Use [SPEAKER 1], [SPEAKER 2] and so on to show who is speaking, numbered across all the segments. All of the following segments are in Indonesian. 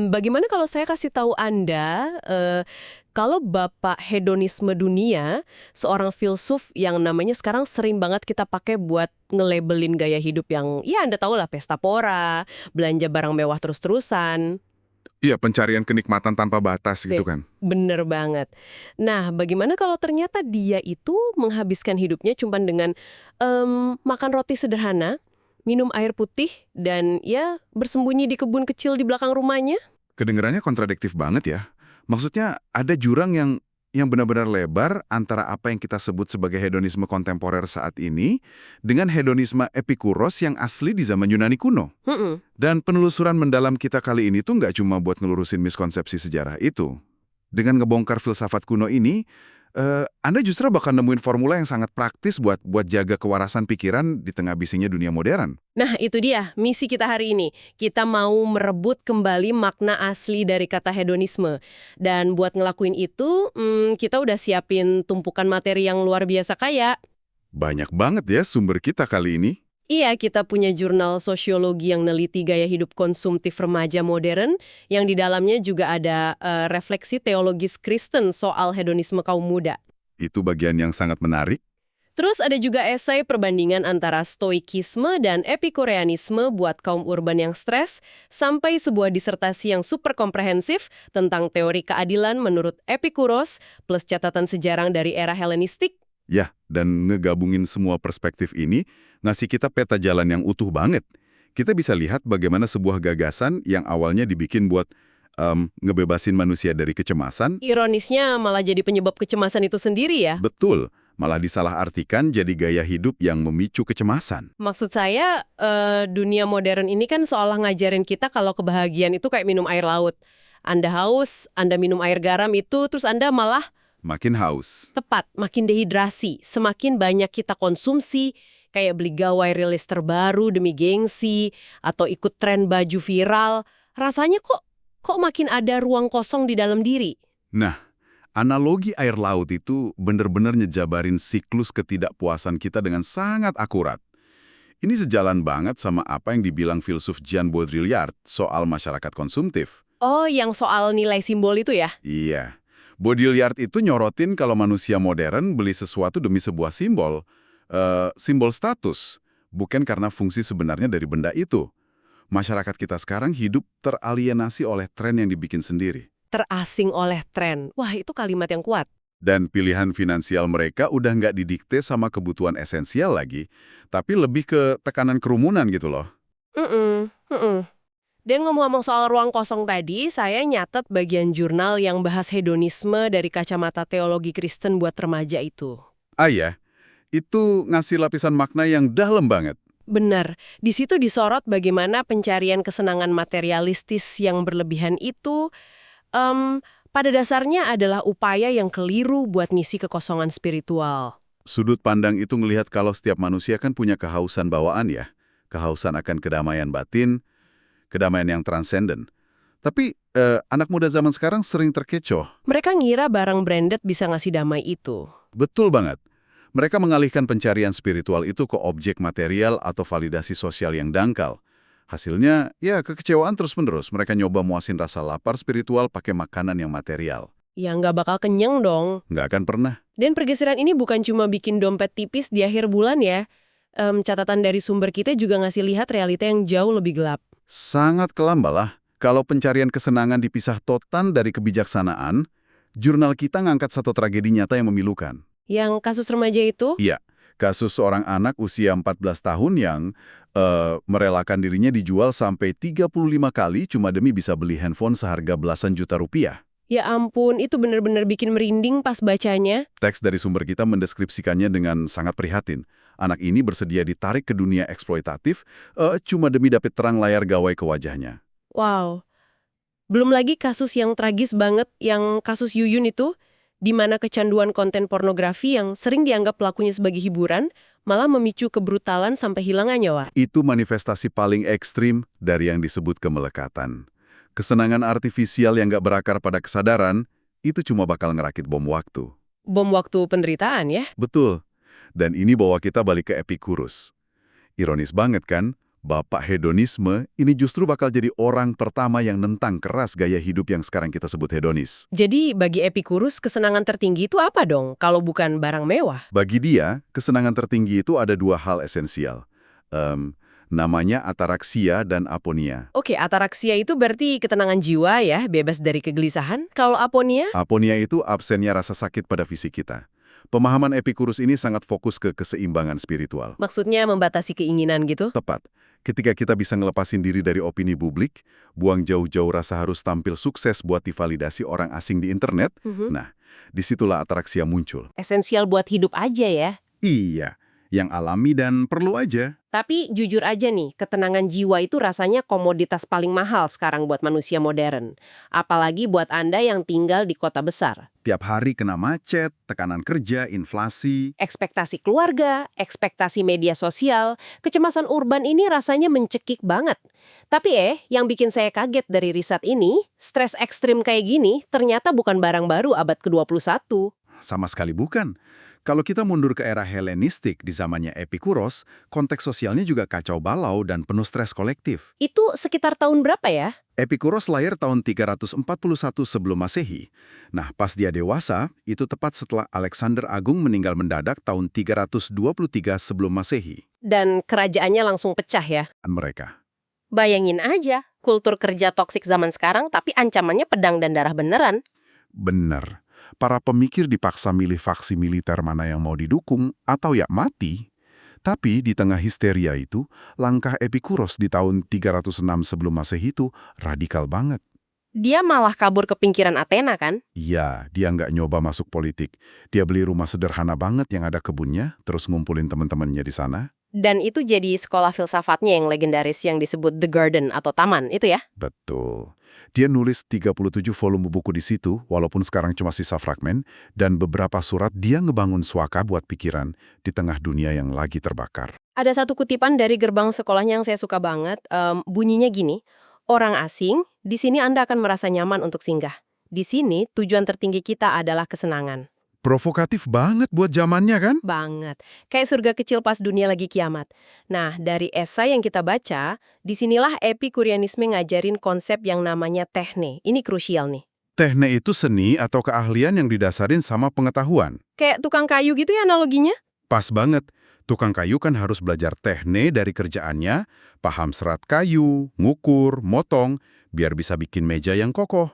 [SPEAKER 1] Bagaimana kalau saya kasih tahu Anda, kalau Bapak hedonisme dunia, seorang filsuf yang namanya sekarang sering banget kita pakai buat nge-labelin gaya hidup yang, ya Anda tahu lah, pesta pora, belanja barang mewah terus-terusan.
[SPEAKER 2] Iya, pencarian kenikmatan tanpa batas gitu
[SPEAKER 1] Oke,
[SPEAKER 2] kan.
[SPEAKER 1] bener banget. Nah, bagaimana kalau ternyata dia itu menghabiskan hidupnya cuma dengan makan roti sederhana, minum air putih, dan ya bersembunyi di kebun kecil di belakang rumahnya?
[SPEAKER 2] Kedengarannya kontradiktif banget ya. Maksudnya ada jurang yang benar-benar lebar antara apa yang kita sebut sebagai hedonisme kontemporer saat ini dengan hedonisme Epikuros yang asli di zaman Yunani kuno.
[SPEAKER 1] Mm-mm.
[SPEAKER 2] Dan penelusuran mendalam kita kali ini tuh nggak cuma buat ngelurusin miskonsepsi sejarah itu. Dengan ngebongkar filsafat kuno ini, Anda justru bakal nemuin formula yang sangat praktis buat jaga kewarasan pikiran di tengah bisingnya dunia modern.
[SPEAKER 1] Nah, itu dia misi kita hari ini. Kita mau merebut kembali makna asli dari kata hedonisme. Dan buat ngelakuin itu, kita udah siapin tumpukan materi yang luar biasa kaya.
[SPEAKER 2] Banyak banget ya sumber kita kali ini.
[SPEAKER 1] Iya, kita punya jurnal sosiologi yang neliti gaya hidup konsumtif remaja modern, yang di dalamnya juga ada refleksi teologis Kristen soal hedonisme kaum muda.
[SPEAKER 2] Itu bagian yang sangat menarik.
[SPEAKER 1] Terus ada juga esai perbandingan antara stoikisme dan epikureanisme buat kaum urban yang stres, sampai sebuah disertasi yang super komprehensif tentang teori keadilan menurut Epikuros, plus catatan sejarah dari era Helenistik.
[SPEAKER 2] Ya, dan ngegabungin semua perspektif ini ngasih kita peta jalan yang utuh banget. Kita bisa lihat bagaimana sebuah gagasan yang awalnya dibikin buat ngebebasin manusia dari kecemasan,
[SPEAKER 1] Ironisnya malah jadi penyebab kecemasan itu sendiri ya.
[SPEAKER 2] betul, malah disalahartikan jadi gaya hidup yang memicu kecemasan.
[SPEAKER 1] Maksud saya, dunia modern ini kan seolah ngajarin kita kalau kebahagiaan itu kayak minum air laut. Anda haus, Anda minum air garam itu, terus Anda malah
[SPEAKER 2] Makin haus.
[SPEAKER 1] tepat, makin dehidrasi. Semakin banyak kita konsumsi, kayak beli gawai rilis terbaru demi gengsi, atau ikut tren baju viral, rasanya kok makin ada ruang kosong di dalam diri.
[SPEAKER 2] Nah, analogi air laut itu benar-benar nyejabarin siklus ketidakpuasan kita dengan sangat akurat. Ini sejalan banget sama apa yang dibilang filsuf Jean Baudrillard soal masyarakat konsumtif.
[SPEAKER 1] Oh, yang soal nilai simbol itu ya?
[SPEAKER 2] Iya, Baudrillard itu nyorotin kalau manusia modern beli sesuatu demi sebuah simbol, simbol status, bukan karena fungsi sebenarnya dari benda itu. Masyarakat kita sekarang hidup teralienasi oleh tren yang dibikin sendiri.
[SPEAKER 1] Terasing oleh tren. Wah, itu kalimat yang kuat.
[SPEAKER 2] Dan pilihan finansial mereka udah nggak didikte sama kebutuhan esensial lagi, tapi lebih ke tekanan kerumunan gitu loh.
[SPEAKER 1] Mm-mm. Dan ngomong-ngomong soal ruang kosong tadi, saya nyatet bagian jurnal yang bahas hedonisme dari kacamata teologi Kristen buat remaja itu.
[SPEAKER 2] Ah ya, itu ngasih lapisan makna yang dalam banget.
[SPEAKER 1] Benar, di situ disorot bagaimana pencarian kesenangan materialistis yang berlebihan itu pada dasarnya adalah upaya yang keliru buat ngisi kekosongan spiritual.
[SPEAKER 2] Sudut pandang itu ngelihat kalau setiap manusia kan punya kehausan bawaan ya. Kehausan akan kedamaian batin, kedamaian yang transenden. Tapi anak muda zaman sekarang sering terkecoh.
[SPEAKER 1] Mereka ngira barang branded bisa ngasih damai itu.
[SPEAKER 2] Betul banget. Mereka mengalihkan pencarian spiritual itu ke objek material atau validasi sosial yang dangkal. Hasilnya, ya kekecewaan terus-menerus. Mereka nyoba muasin rasa lapar spiritual pakai makanan yang material.
[SPEAKER 1] Ya nggak bakal kenyang dong.
[SPEAKER 2] Nggak akan pernah.
[SPEAKER 1] Dan pergeseran ini bukan cuma bikin dompet tipis di akhir bulan ya. Catatan dari sumber kita juga ngasih lihat realita yang jauh lebih gelap.
[SPEAKER 2] Sangat kelam lah. Kalau pencarian kesenangan dipisah total dari kebijaksanaan, jurnal kita ngangkat satu tragedi nyata yang memilukan.
[SPEAKER 1] Yang kasus remaja itu?
[SPEAKER 2] Iya, kasus seorang anak usia 14 tahun yang merelakan dirinya dijual sampai 35 kali cuma demi bisa beli handphone seharga belasan juta rupiah.
[SPEAKER 1] Ya ampun, itu bener-bener bikin merinding pas bacanya.
[SPEAKER 2] Teks dari sumber kita mendeskripsikannya dengan sangat prihatin. Anak ini bersedia ditarik ke dunia eksploitatif cuma demi dapat terang layar gawai ke wajahnya.
[SPEAKER 1] Wow. Belum lagi kasus yang tragis banget, yang kasus Yuyun itu, di mana kecanduan konten pornografi yang sering dianggap pelakunya sebagai hiburan, malah memicu kebrutalan sampai hilangnya nyawa.
[SPEAKER 2] Itu manifestasi paling ekstrim dari yang disebut kemelekatan. Kesenangan artifisial yang gak berakar pada kesadaran, itu cuma bakal ngerakit bom waktu.
[SPEAKER 1] Bom waktu penderitaan ya?
[SPEAKER 2] Betul. Dan ini bawa kita balik ke Epikuros. Ironis banget kan, Bapak hedonisme ini justru bakal jadi orang pertama yang nentang keras gaya hidup yang sekarang kita sebut hedonis.
[SPEAKER 1] Jadi bagi Epikurus kesenangan tertinggi itu apa dong kalau bukan barang mewah?
[SPEAKER 2] Bagi dia, kesenangan tertinggi itu ada dua hal esensial. Namanya ataraksia dan aponia.
[SPEAKER 1] Oke, ataraksia itu berarti ketenangan jiwa ya, bebas dari kegelisahan. Kalau aponia?
[SPEAKER 2] Aponia itu absennya rasa sakit pada fisik kita. Pemahaman Epikurus ini sangat fokus ke keseimbangan spiritual.
[SPEAKER 1] Maksudnya membatasi keinginan gitu?
[SPEAKER 2] Tepat. Ketika kita bisa ngelepasin diri dari opini publik, buang jauh-jauh rasa harus tampil sukses buat divalidasi orang asing di internet, nah, disitulah ataraksia muncul.
[SPEAKER 1] Esensial buat hidup aja ya.
[SPEAKER 2] Iya, yang alami dan perlu aja.
[SPEAKER 1] Tapi jujur aja nih, ketenangan jiwa itu rasanya komoditas paling mahal sekarang buat manusia modern. Apalagi buat Anda yang tinggal di kota besar.
[SPEAKER 2] Tiap hari kena macet, tekanan kerja, inflasi.
[SPEAKER 1] Ekspektasi keluarga, ekspektasi media sosial, kecemasan urban ini rasanya mencekik banget. Tapi yang bikin saya kaget dari riset ini, stres ekstrim kayak gini ternyata bukan barang baru abad ke-21.
[SPEAKER 2] Sama sekali bukan. Kalau kita mundur ke era Helenistik di zamannya Epikuros, konteks sosialnya juga kacau balau dan penuh stres kolektif.
[SPEAKER 1] Itu sekitar tahun berapa ya?
[SPEAKER 2] Epikuros lahir tahun 341 sebelum Masehi. Nah, pas dia dewasa, itu tepat setelah Alexander Agung meninggal mendadak tahun 323 sebelum Masehi.
[SPEAKER 1] Dan kerajaannya langsung pecah ya?
[SPEAKER 2] Mereka.
[SPEAKER 1] Bayangin aja, kultur kerja toksik zaman sekarang tapi ancamannya pedang dan darah beneran.
[SPEAKER 2] Bener. Para pemikir dipaksa milih faksi militer mana yang mau didukung atau ya mati. Tapi di tengah histeria itu, langkah Epikuros di tahun 306 sebelum Masehi itu radikal banget.
[SPEAKER 1] Dia malah kabur ke pinggiran Athena kan?
[SPEAKER 2] Iya, dia nggak nyoba masuk politik. Dia beli rumah sederhana banget yang ada kebunnya, terus ngumpulin teman-temannya di sana.
[SPEAKER 1] Dan itu jadi sekolah filsafatnya yang legendaris yang disebut The Garden atau Taman, itu ya?
[SPEAKER 2] Betul. Dia nulis 37 volume buku di situ, walaupun sekarang cuma sisa fragmen, dan beberapa surat dia ngebangun swaka buat pikiran di tengah dunia yang lagi terbakar.
[SPEAKER 1] Ada satu kutipan dari gerbang sekolahnya yang saya suka banget, bunyinya gini, orang asing, di sini Anda akan merasa nyaman untuk singgah. Di sini tujuan tertinggi kita adalah kesenangan.
[SPEAKER 2] Provokatif banget buat zamannya kan?
[SPEAKER 1] Banget. Kayak surga kecil pas dunia lagi kiamat. Nah, dari esai yang kita baca, disinilah Epikurianisme ngajarin konsep yang namanya techne. Ini krusial nih.
[SPEAKER 2] Techne itu seni atau keahlian yang didasarin sama pengetahuan.
[SPEAKER 1] Kayak tukang kayu gitu ya analoginya?
[SPEAKER 2] Pas banget. Tukang kayu kan harus belajar techne dari kerjaannya, paham serat kayu, ngukur, motong, biar bisa bikin meja yang kokoh.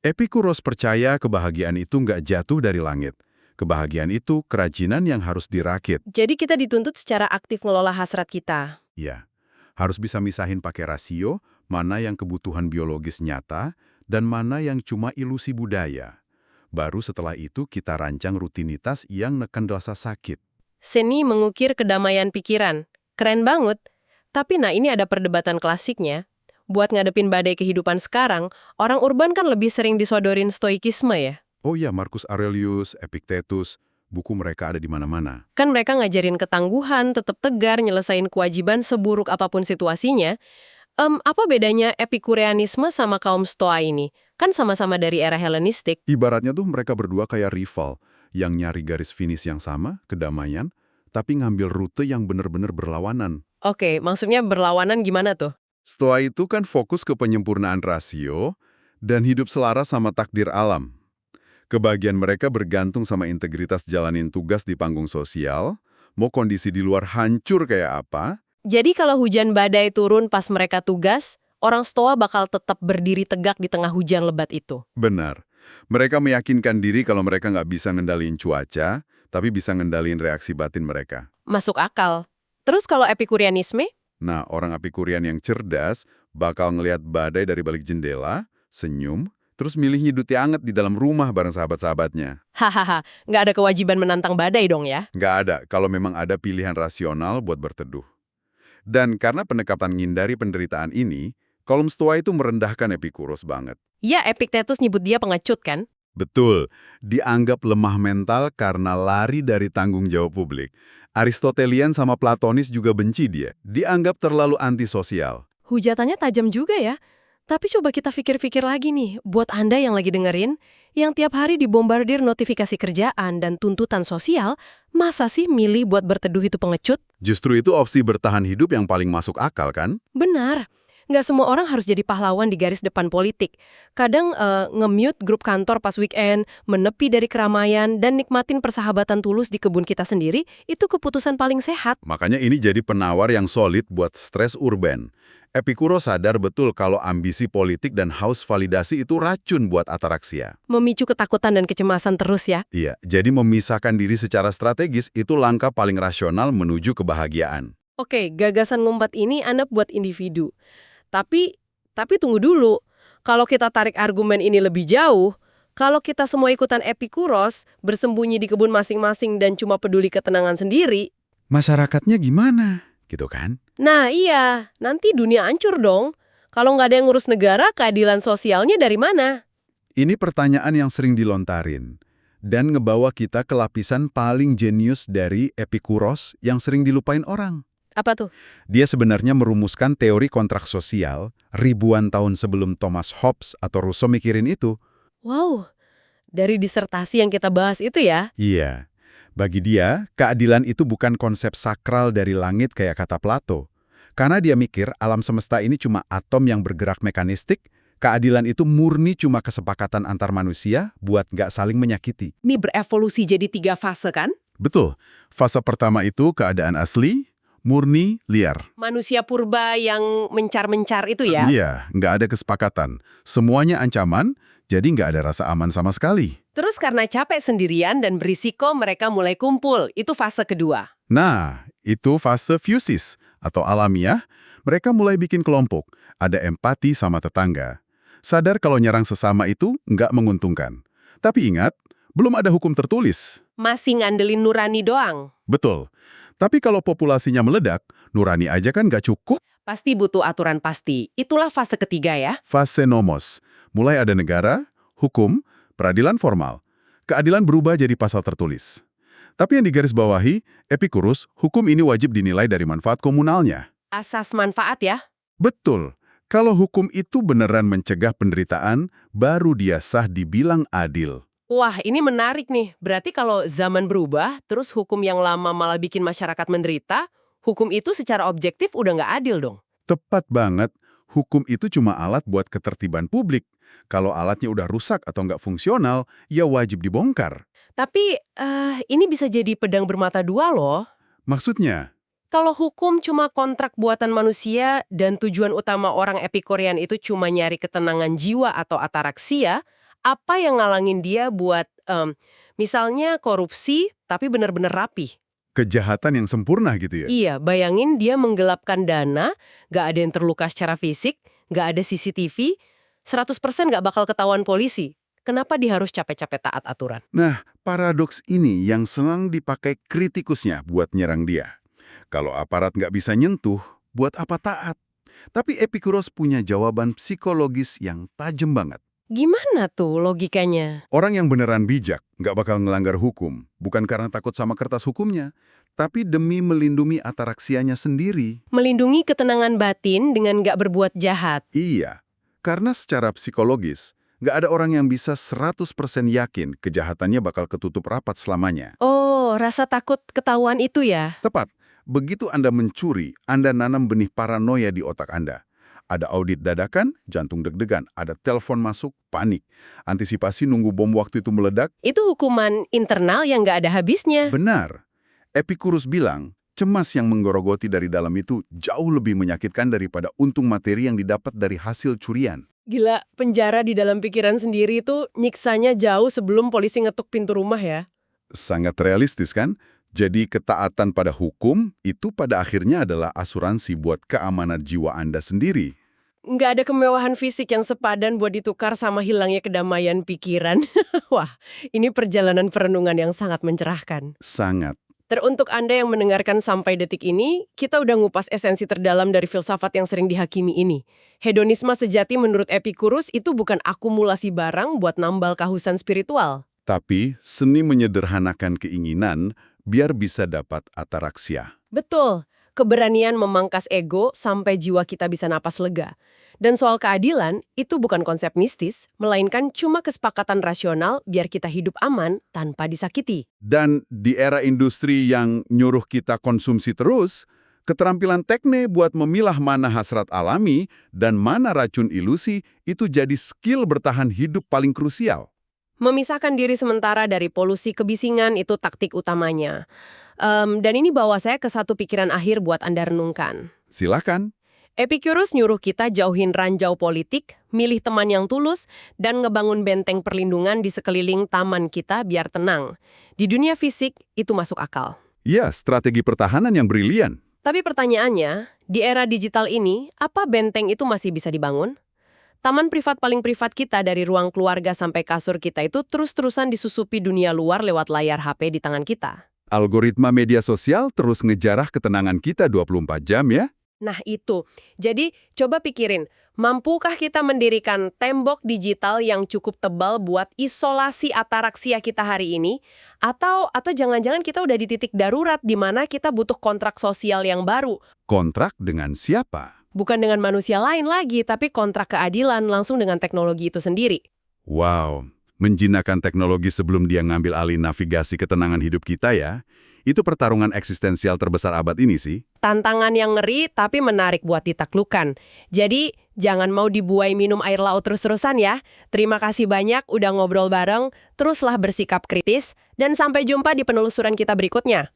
[SPEAKER 2] Epikuros percaya kebahagiaan itu nggak jatuh dari langit. Kebahagiaan itu kerajinan yang harus dirakit.
[SPEAKER 1] Jadi kita dituntut secara aktif ngelola hasrat kita.
[SPEAKER 2] Ya, harus bisa misahin pakai rasio, mana yang kebutuhan biologis nyata, dan mana yang cuma ilusi budaya. Baru setelah itu kita rancang rutinitas yang neken rasa sakit.
[SPEAKER 1] Seni mengukir kedamaian pikiran. Keren banget. Tapi ini ada perdebatan klasiknya. Buat ngadepin badai kehidupan sekarang, orang urban kan lebih sering disodorin stoikisme ya.
[SPEAKER 2] Oh iya, Marcus Aurelius, Epictetus, buku mereka ada di mana-mana.
[SPEAKER 1] Kan mereka ngajarin ketangguhan, tetap tegar, nyelesain kewajiban seburuk apapun situasinya. Apa bedanya Epikureanisme sama kaum Stoa ini? Kan sama-sama dari era Helenistik.
[SPEAKER 2] Ibaratnya tuh mereka berdua kayak rival, yang nyari garis finish yang sama, kedamaian, tapi ngambil rute yang benar-benar berlawanan.
[SPEAKER 1] Oke, maksudnya berlawanan gimana tuh?
[SPEAKER 2] Stoa itu kan fokus ke penyempurnaan rasio dan hidup selaras sama takdir alam. Kebahagiaan mereka bergantung sama integritas jalanin tugas di panggung sosial, mau kondisi di luar hancur kayak apa.
[SPEAKER 1] Jadi kalau hujan badai turun pas mereka tugas, orang Stoa bakal tetap berdiri tegak di tengah hujan lebat itu.
[SPEAKER 2] Benar. Mereka meyakinkan diri kalau mereka nggak bisa ngendaliin cuaca, tapi bisa ngendaliin reaksi batin mereka.
[SPEAKER 1] Masuk akal. Terus kalau Epikurianisme?
[SPEAKER 2] Nah, orang Epikurian yang cerdas bakal ngelihat badai dari balik jendela, senyum, terus milih nyiduti anget di dalam rumah bareng sahabat-sahabatnya.
[SPEAKER 1] Hahaha, nggak ada kewajiban menantang badai dong ya?
[SPEAKER 2] Nggak ada, kalau memang ada pilihan rasional buat berteduh. Dan karena pendekatan ngindari penderitaan ini, kaum Stoa itu merendahkan Epikuros banget.
[SPEAKER 1] Ya, Epictetus nyebut dia pengecut kan?
[SPEAKER 2] Betul, dianggap lemah mental karena lari dari tanggung jawab publik. Aristotelian sama Platonis juga benci dia, dianggap terlalu antisosial.
[SPEAKER 1] Hujatannya tajam juga ya. Tapi coba kita pikir-pikir lagi nih, buat Anda yang lagi dengerin, yang tiap hari dibombardir notifikasi kerjaan dan tuntutan sosial, masa sih milih buat berteduh itu pengecut?
[SPEAKER 2] Justru itu opsi bertahan hidup yang paling masuk akal, kan?
[SPEAKER 1] Benar. Nggak semua orang harus jadi pahlawan di garis depan politik. Kadang nge-mute grup kantor pas weekend, menepi dari keramaian, dan nikmatin persahabatan tulus di kebun kita sendiri, itu keputusan paling sehat.
[SPEAKER 2] Makanya ini jadi penawar yang solid buat stres urban. Epikuros sadar betul kalau ambisi politik dan haus validasi itu racun buat ataraksia.
[SPEAKER 1] Memicu ketakutan dan kecemasan terus ya.
[SPEAKER 2] Iya, jadi memisahkan diri secara strategis itu langkah paling rasional menuju kebahagiaan.
[SPEAKER 1] Oke, gagasan ngumpat ini Anda buat individu. Tapi tunggu dulu. Kalau kita tarik argumen ini lebih jauh, kalau kita semua ikutan Epikuros, bersembunyi di kebun masing-masing dan cuma peduli ketenangan sendiri,
[SPEAKER 2] Masyarakatnya gimana? Gitu kan?
[SPEAKER 1] nah iya, nanti dunia hancur dong. Kalau nggak ada yang ngurus negara, keadilan sosialnya dari mana?
[SPEAKER 2] Ini pertanyaan yang sering dilontarin. Dan ngebawa kita ke lapisan paling jenius dari Epikuros yang sering dilupain orang.
[SPEAKER 1] Apa tuh?
[SPEAKER 2] Dia sebenarnya merumuskan teori kontrak sosial ribuan tahun sebelum Thomas Hobbes atau Rousseau mikirin itu.
[SPEAKER 1] Wow, dari disertasi yang kita bahas itu ya?
[SPEAKER 2] Iya. Bagi dia, keadilan itu bukan konsep sakral dari langit kayak kata Plato. Karena dia mikir alam semesta ini cuma atom yang bergerak mekanistik, keadilan itu murni cuma kesepakatan antar manusia buat nggak saling menyakiti.
[SPEAKER 1] Ini berevolusi jadi 3 fase kan?
[SPEAKER 2] Betul. Fase pertama itu keadaan asli, murni, liar.
[SPEAKER 1] Manusia purba yang mencar-mencar itu ya?
[SPEAKER 2] Iya, nggak ada kesepakatan. Semuanya ancaman, jadi nggak ada rasa aman sama sekali.
[SPEAKER 1] Terus karena capek sendirian dan berisiko mereka mulai kumpul. Itu fase kedua.
[SPEAKER 2] Nah, itu fase fusis atau alamiah. Mereka mulai bikin kelompok, ada empati sama tetangga. Sadar kalau nyerang sesama itu nggak menguntungkan. Tapi ingat, belum ada hukum tertulis.
[SPEAKER 1] Masih ngandelin nurani doang.
[SPEAKER 2] Betul. Tapi kalau populasinya meledak, nurani aja kan nggak cukup.
[SPEAKER 1] Pasti butuh aturan pasti. Itulah fase ketiga ya.
[SPEAKER 2] Fase nomos. Mulai ada negara, hukum, peradilan formal. Keadilan berubah jadi pasal tertulis. Tapi yang digarisbawahi, Epikuros, hukum ini wajib dinilai dari manfaat komunalnya.
[SPEAKER 1] Asas manfaat ya.
[SPEAKER 2] Betul. Kalau hukum itu beneran mencegah penderitaan, baru dia sah dibilang adil.
[SPEAKER 1] Wah, ini menarik nih. Berarti kalau zaman berubah, terus hukum yang lama malah bikin masyarakat menderita, hukum itu secara objektif udah nggak adil dong.
[SPEAKER 2] Tepat banget. Hukum itu cuma alat buat ketertiban publik. Kalau alatnya udah rusak atau nggak fungsional, ya wajib dibongkar.
[SPEAKER 1] Tapi ini bisa jadi pedang bermata dua loh.
[SPEAKER 2] Maksudnya?
[SPEAKER 1] Kalau hukum cuma kontrak buatan manusia dan tujuan utama orang Epikurian itu cuma nyari ketenangan jiwa atau ataraksia, apa yang ngalangin dia buat misalnya korupsi tapi benar-benar rapi?
[SPEAKER 2] Kejahatan yang sempurna gitu ya?
[SPEAKER 1] Iya, bayangin dia menggelapkan dana, nggak ada yang terluka secara fisik, nggak ada CCTV, 100% nggak bakal ketahuan polisi. Kenapa dia harus capek-capek taat aturan?
[SPEAKER 2] Nah, paradoks ini yang senang dipakai kritikusnya buat nyerang dia. Kalau aparat nggak bisa nyentuh, buat apa taat? Tapi Epikuros punya jawaban psikologis yang tajam banget.
[SPEAKER 1] Gimana tuh logikanya?
[SPEAKER 2] Orang yang beneran bijak nggak bakal ngelanggar hukum, bukan karena takut sama kertas hukumnya, tapi demi melindungi ataraksianya sendiri.
[SPEAKER 1] Melindungi ketenangan batin dengan nggak berbuat jahat.
[SPEAKER 2] Iya, karena secara psikologis, nggak ada orang yang bisa 100% yakin kejahatannya bakal ketutup rapat selamanya.
[SPEAKER 1] Oh, rasa takut ketahuan itu ya?
[SPEAKER 2] Tepat, begitu Anda mencuri, Anda nanam benih paranoia di otak Anda. Ada audit dadakan, jantung deg-degan. Ada telepon masuk, panik. Antisipasi nunggu bom waktu itu meledak.
[SPEAKER 1] Itu hukuman internal yang nggak ada habisnya.
[SPEAKER 2] Benar. Epikuros bilang, cemas yang menggerogoti dari dalam itu jauh lebih menyakitkan daripada untung materi yang didapat dari hasil curian.
[SPEAKER 1] Gila, penjara di dalam pikiran sendiri itu nyiksanya jauh sebelum polisi ngetuk pintu rumah ya.
[SPEAKER 2] Sangat realistis kan? Jadi ketaatan pada hukum itu pada akhirnya adalah asuransi buat keamanan jiwa Anda sendiri.
[SPEAKER 1] Nggak ada kemewahan fisik yang sepadan buat ditukar sama hilangnya kedamaian pikiran. Wah, ini perjalanan perenungan yang sangat mencerahkan.
[SPEAKER 2] Sangat.
[SPEAKER 1] Teruntuk Anda yang mendengarkan sampai detik ini, kita udah ngupas esensi terdalam dari filsafat yang sering dihakimi ini. Hedonisme sejati menurut Epikuros itu bukan akumulasi barang buat nambal kehausan spiritual.
[SPEAKER 2] Tapi seni menyederhanakan keinginan biar bisa dapat ataraksia.
[SPEAKER 1] Betul, keberanian memangkas ego sampai jiwa kita bisa napas lega. Dan soal keadilan, itu bukan konsep mistis, melainkan cuma kesepakatan rasional biar kita hidup aman tanpa disakiti.
[SPEAKER 2] Dan di era industri yang nyuruh kita konsumsi terus, keterampilan tekne buat memilah mana hasrat alami dan mana racun ilusi itu jadi skill bertahan hidup paling krusial.
[SPEAKER 1] Memisahkan diri sementara dari polusi kebisingan itu taktik utamanya. Dan ini bawa saya ke satu pikiran akhir buat Anda renungkan.
[SPEAKER 2] Silakan.
[SPEAKER 1] Epicurus nyuruh kita jauhin ranjau politik, milih teman yang tulus, dan ngebangun benteng perlindungan di sekeliling taman kita biar tenang. Di dunia fisik, itu masuk akal.
[SPEAKER 2] Ya, strategi pertahanan yang brilian.
[SPEAKER 1] Tapi pertanyaannya, di era digital ini, apa benteng itu masih bisa dibangun? Taman privat paling privat kita dari ruang keluarga sampai kasur kita itu terus-terusan disusupi dunia luar lewat layar HP di tangan kita.
[SPEAKER 2] Algoritma media sosial terus ngejarah ketenangan kita 24 jam ya.
[SPEAKER 1] Nah itu, jadi coba pikirin, mampukah kita mendirikan tembok digital yang cukup tebal buat isolasi ataraksia kita hari ini? Atau jangan-jangan kita udah di titik darurat di mana kita butuh kontrak sosial yang baru?
[SPEAKER 2] Kontrak dengan siapa?
[SPEAKER 1] Bukan dengan manusia lain lagi, tapi kontrak keadilan langsung dengan teknologi itu sendiri.
[SPEAKER 2] Wow, menjinakkan teknologi sebelum dia ngambil alih navigasi ketenangan hidup kita ya. Itu pertarungan eksistensial terbesar abad ini sih.
[SPEAKER 1] Tantangan yang ngeri tapi menarik buat ditaklukkan. Jadi, jangan mau dibuai minum air laut terus-terusan ya. Terima kasih banyak udah ngobrol bareng, teruslah bersikap kritis, dan sampai jumpa di penelusuran kita berikutnya.